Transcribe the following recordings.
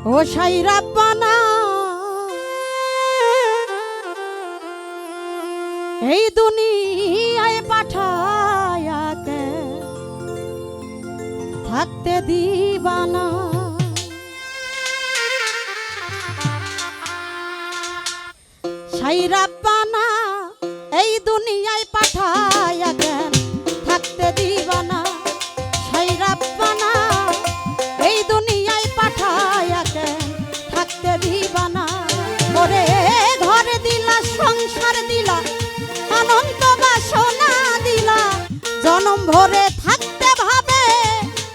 ও সাই রাব্বানা এই দুনিয়ায় পাঠায়া কে থাকতে দিবানা সাই রাব্বানা এই দুনিয়ায় পাঠায়া কে থাকতে দিবানা সাই রাব্বানা এই দুনিয়ায় পাঠায়া কে থাকতে দিবানা ওরে ঘর দিলা সংসার দিলা অনন্ত বাসনা দিলা জনম ভরে থাকতে ভাবে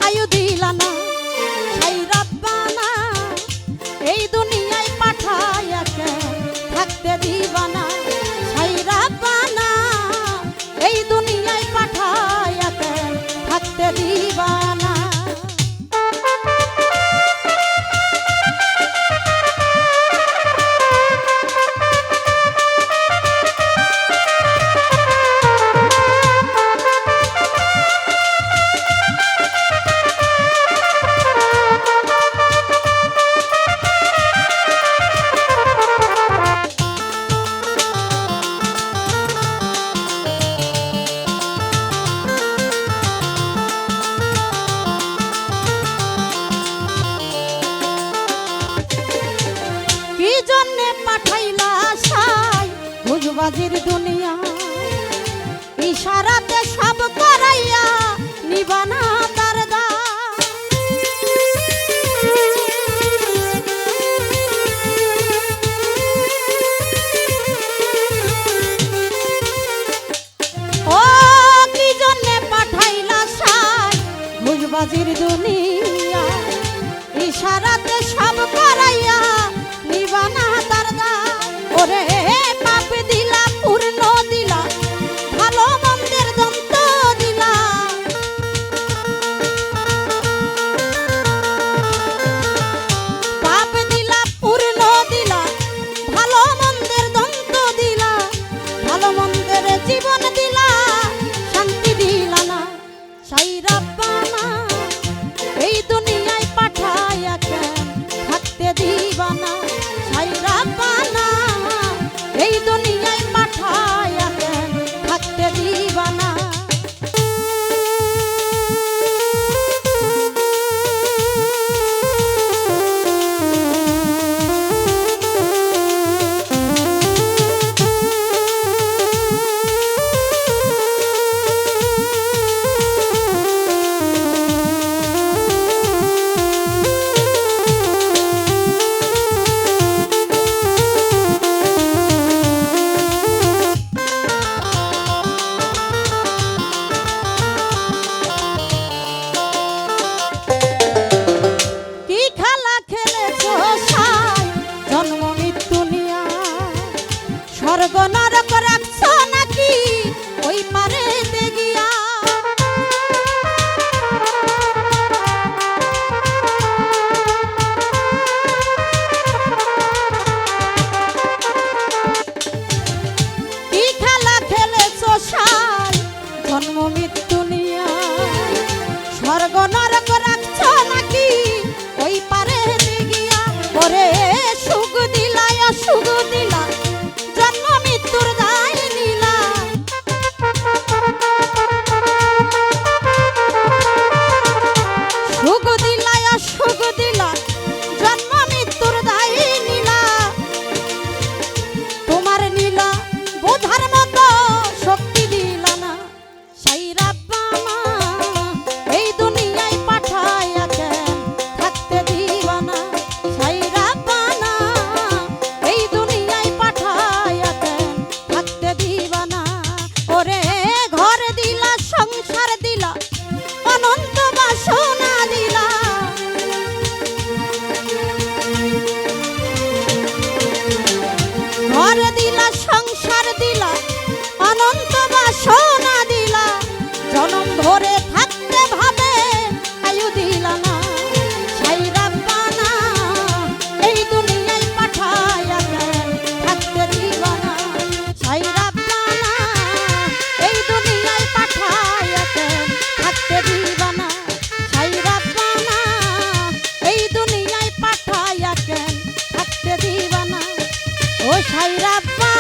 আয়ু দিলা না সাই রাব্বানা এই দুনিয়ায় পাঠায়া কে থাকতে দিবানা সাই রাব্বানা এই দুনিয়ায় পাঠায়া কে থাকতে দিবানা বাজির দুনিয়া ইশারাতে সব করাইয়া নিবানা তার দা ও কি জন্যে পাঠাইলা সাই ভুজবাজির দুনিয়া ইশারাতে সব করাইয়া নিবানা তার দা ওরে পাপ দিলা পূর্ণ দিলা ভালো মন্দের দন্ত দিলা পাপ দিলা পূর্ণ দিলা ভালো মন্দের দন্ত দিলা ভালো মন্দের জীবন দিলা শান্তি দিলা না সাই রাব্বানা এই দুনিয়ায় পাঠায়া কে থাকতে ভাই রাব্বা